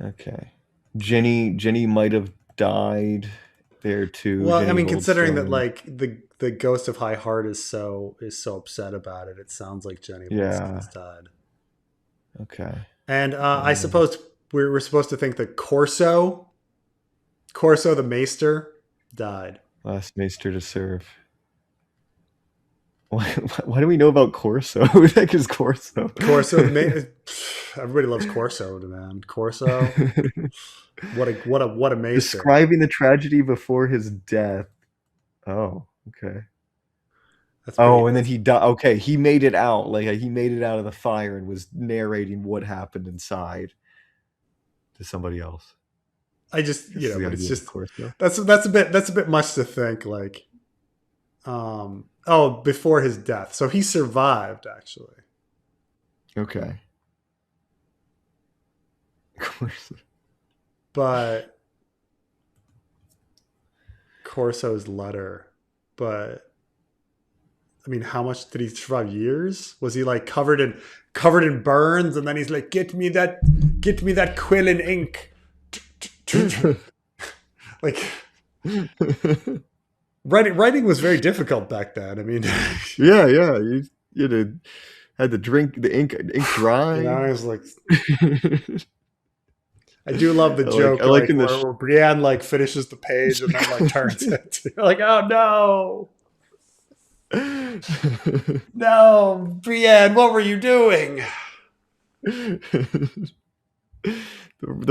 Okay. Jenny might have died there too. Well, I Jenny mean, considering that Goldstone. like the ghost of High Heart is so upset about it, it sounds like Jenny Wilson has Yeah. died. Okay. And I Um, suppose we're supposed to think that Corso the Maester, died. last maester to serve. Why do we know about Corso? Who the heck is Corso? Corso the everybody loves Corso, man. Corso, what a Maester. Describing the tragedy before his death. Oh, okay. That's pretty. Oh, and then he died. Okay, he made it out. Like he made it out of the fire and was narrating what happened inside to somebody else. I just This is the but it's idea of just Corso. that's a bit much to think. Like, oh, before his death, so he survived actually. Okay. Corso. But Corso's letter, but I mean, how much did he survive? Years? Was he like covered in burns, and then he's like, get me that quill and ink. Like, writing was very difficult back then. I mean, Yeah, yeah. Had to drink the ink dry. I was like, I do love the I joke, like like in where Brienne like finishes the page and then like turns it. You're like, oh no, no, Brienne, what were you doing? the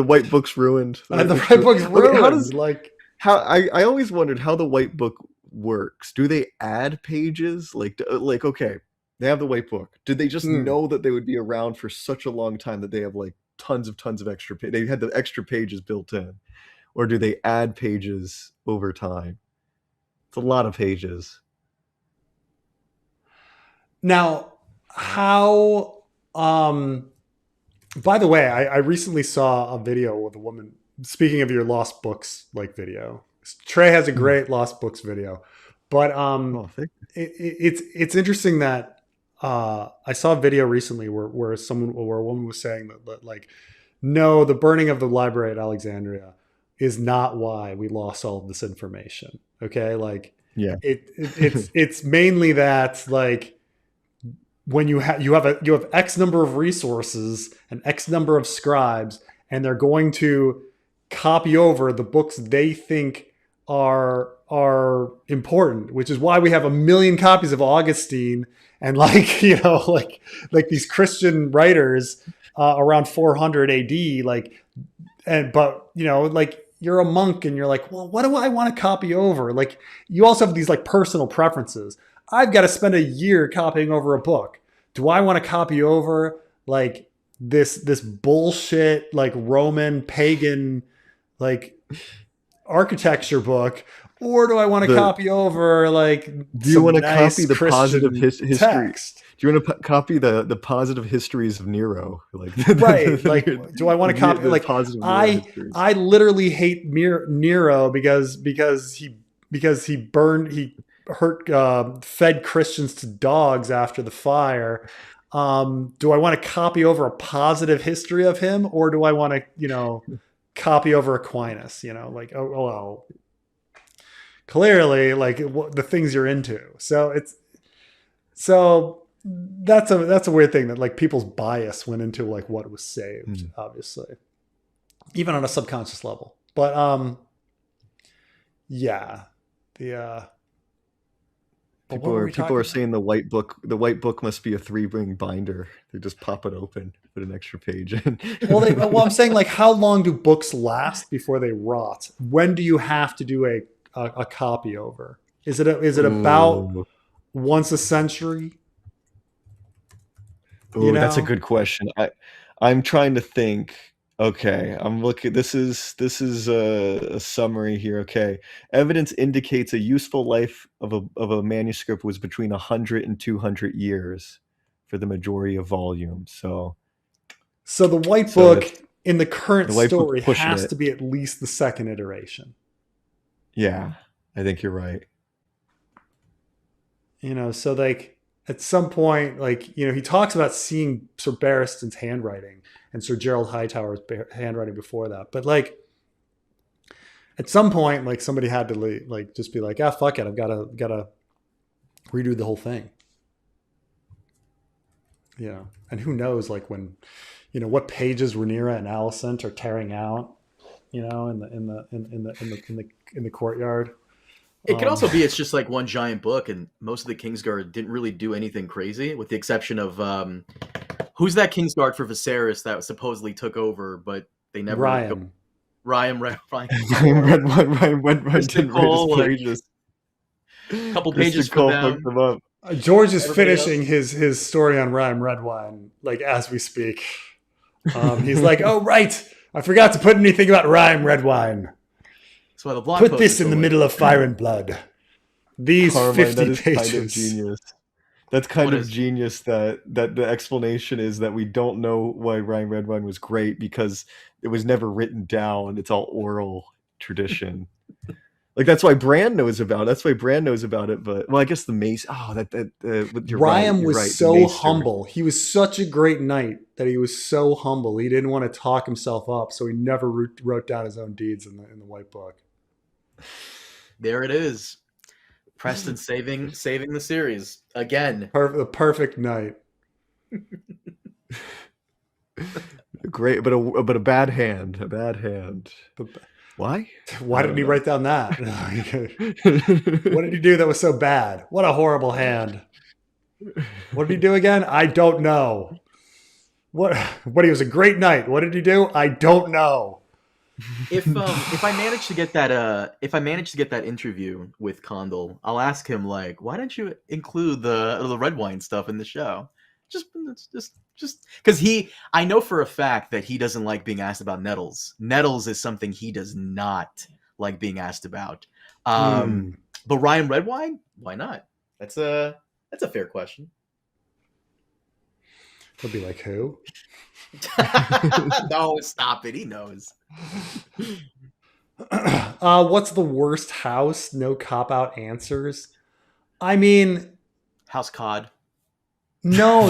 white book's ruined. The And white the book's right ruined. book's Okay, ruined. Like, I always wondered how the white book works. Do they add pages? Like okay, they have the white book. Did they just hmm. know that they would be around for such a long time that they have like tons of extra they had the extra pages built in, or do they add pages over time? It's a lot of pages. Now, how? By the way, I recently saw a video with a woman. Speaking of your lost books like video, Trey has a Mm. great lost books video, but Oh, thank it's interesting that I saw a video recently where a woman was saying that like, no, the burning of the library at Alexandria is not why we lost all of this information. Okay, like you. Yeah. it's mainly that like when you have X number of resources and X number of scribes, and they're going to copy over the books they think are important, which is why we have a million copies of Augustine and like like these Christian writers around 400 AD, like but like you're a monk and you're like, well, what do I want to copy over? Like you also have these like personal preferences. I've got to spend a year copying over a book. Do I want to copy over like this bullshit like Roman pagan like architecture book, or do I want to the copy over like Do you want some to copy nice the positive Christian history? text? Do you want to copy the positive histories of Nero, like Right. Like, do I want to copy? the Like, positive Nero I histories? I literally hate Nero because he burned he hurt fed Christians to dogs after the fire. Do I want to copy over a positive history of him, or do I want to copy over Aquinas? Like, oh well, clearly like the things you're into. So that's a weird thing that like people's bias went into like what was saved, Hmm. obviously, even on a subconscious level. But yeah, the but what were we People are talking about? saying the white book must be a 3-ring binder. They just pop it open, put an extra page in. Well, I'm saying like how long do books last before they rot? When do you have to do a copy over? Is it about Ooh. once a century? You Oh, that's a know, good question. I'm trying to think. Okay, I'm looking. This is a summary here. Okay, evidence indicates a useful life of a manuscript was between 100 and 200 years for the majority of volumes. so the white So book if in the current the white book's story pushing has it, to be at least the second iteration. yeah, I think you're right. So like, at some point, like, you know, he talks about seeing Sir Barristan's handwriting and Sir Gerald Hightower's handwriting before that. But like, at some point, like somebody had to like just be like, ah, fuck it, I've gotta redo the whole thing. You know, and who knows, like when, you know, what pages Rhaenyra and Alicent are tearing out, you know, in the courtyard. It could also be it's just like one giant book, and most of the Kingsguard didn't really do anything crazy, with the exception of who's that Kingsguard for Viserys that supposedly took over, but they never. Ryan. Ryan Ryan didn't write his pages. A couple pages for them. George is finishing his story on Ryan Redwine, like as we speak. He's like, oh right, I forgot to put anything about Ryan Redwine. So the blog put this in the middle of Fire and Blood. These Carmine, 50 pages. Kind of genius. That's kind of genius that the explanation is that we don't know why Ryan Redwine was great because it was never written down. It's all oral tradition. Like that's why Bran knows about it. That's why Bran knows about it. But well, I guess the mace. Oh, Ryan was so humble. He was such a great knight that he was so humble. He didn't want to talk himself up, so he never wrote down his own deeds in the White Book. There it is. Preston saving the series again. The perfect night. Great, but a bad hand. A bad hand. Why? Why didn't he write down that? What did he do that was so bad? What a horrible hand. What did he do again? I don't know. What he was a great knight. What did he do? I don't know. If I manage to get that interview with Condal, I'll ask him like, why didn't you include the red wine stuff in the show? Just because I know for a fact that he doesn't like being asked about Nettles. Nettles is something he does not like being asked about. But Ryan Redwine, why not? That's a fair question. He'll be like, who? No, stop it. He knows. What's the worst house? No cop-out answers. I mean... House Cod. No.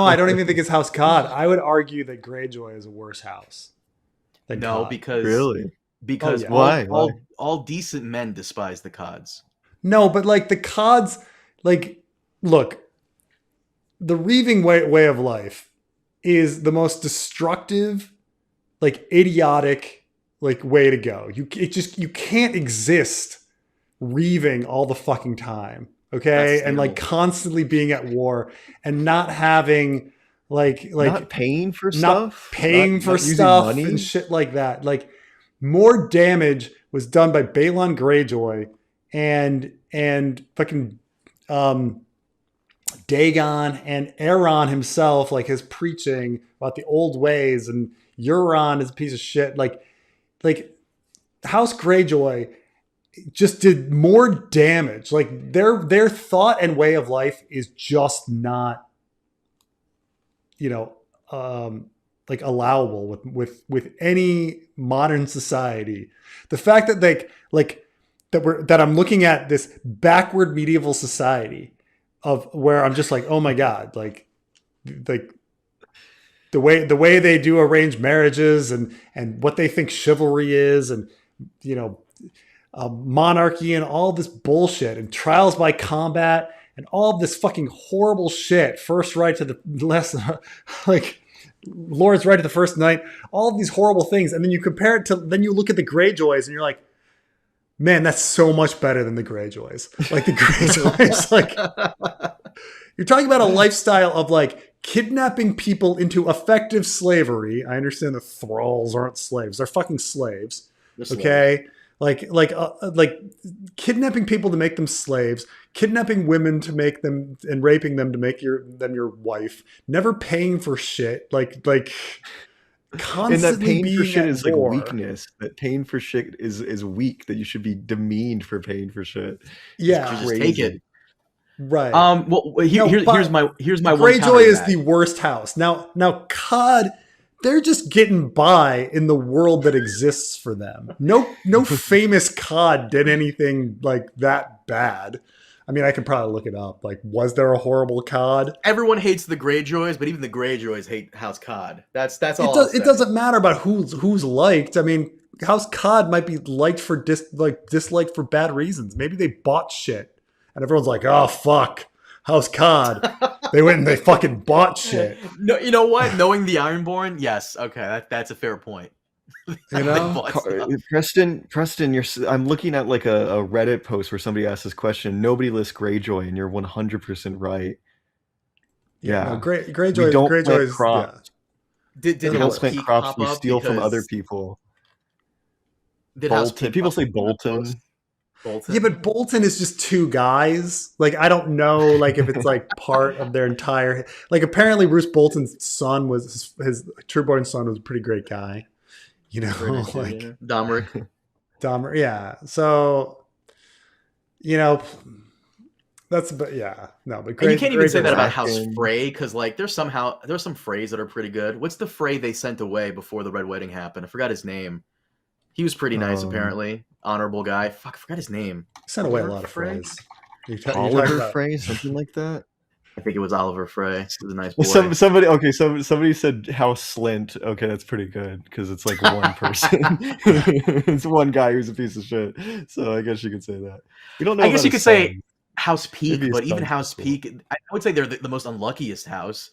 I don't even think it's House Cod. I would argue that Greyjoy is a worse house than Cod. Because why? All decent men despise the Cods. No, but like the Cods, like, look, the Reaving way of life is the most destructive, like idiotic, like way to go. You can't exist reaving all the fucking time. Okay. And like constantly being at war and not having like not paying for stuff, stuff and shit like that. Like more damage was done by Balon Greyjoy and fucking, Dagon and Aeron himself, like his preaching about the old ways, and Euron is a piece of shit. Like House Greyjoy just did more damage. Like their thought and way of life is just not, you know, like allowable with any modern society. The fact that that I'm looking at this backward medieval society of where I'm just like, oh my God, like the way they do arranged marriages and what they think chivalry is, and you know, monarchy and all this bullshit and trials by combat and all of this fucking horrible shit. First right to the less, like Lord's right to the first night. All of these horrible things, and then you compare it to, then you look at the Greyjoys and you're like, man, that's so much better than the Greyjoys. Like the Greyjoys, like you're talking about a lifestyle of like kidnapping people into effective slavery. I understand the thralls aren't slaves; they're fucking slaves. Okay, like kidnapping people to make them slaves, kidnapping women to make them, and raping them to make them your wife. Never paying for shit. Like. Constantly and that pain for shit is war. Like weakness. That pain for shit is weak. That you should be demeaned for paying for shit. Yeah, just take it. Right. Well, here's my Greyjoy is the worst house. Now, Cod, they're just getting by in the world that exists for them. No famous Cod did anything like that bad. I mean, I could probably look it up. Like, was there a horrible COD? Everyone hates the Greyjoys, but even the Greyjoys hate House Cod. That's It all I'll does. say. It doesn't matter about who's liked. I mean, House COD might be liked for disliked for bad reasons. Maybe they bought shit, and everyone's like, "Oh fuck, House COD." They went and they fucking bought shit. No, you know what? Knowing the Ironborn, yes, okay, that's a fair point. You They know, bought stuff. Preston, I'm looking at like a Reddit post where somebody asked this question. Nobody lists Greyjoy, and you're 100% right. Yeah, no, we Greyjoy, don't plant Greyjoy's, crops. Did We don't House plant Peak crops. pop We up steal from other because people. did House Bolton. Peak People pop say up in that Bolton. post? Bolton. yeah, but Bolton is just two guys. Like, I don't know, like if it's like part of their entire. Like, apparently, Bruce Bolton's son was his trueborn son was a pretty great guy. You know, like yeah. Domeric. Dahmer. Yeah, so you know, that's but yeah, no, but And you can't even say that about Greyjoy. House Frey, because like there's some Freys that are pretty good. What's the Frey they sent away before the Red Wedding happened? I forgot his name. He was pretty nice, apparently. Honorable guy. Fuck, I forgot his name. sent away a lot of phrase. You're talking Oliver about Frey, something like that. I think it was Oliver Frey. He was a nice boy. Somebody said House Slint. Okay, that's pretty good because it's like one person. It's one guy who's a piece of shit. So I guess you could say that. We don't know. I guess about you could his say son. House Peak, Maybe his but even son's House cool. Peak, I would say they're the most unluckiest house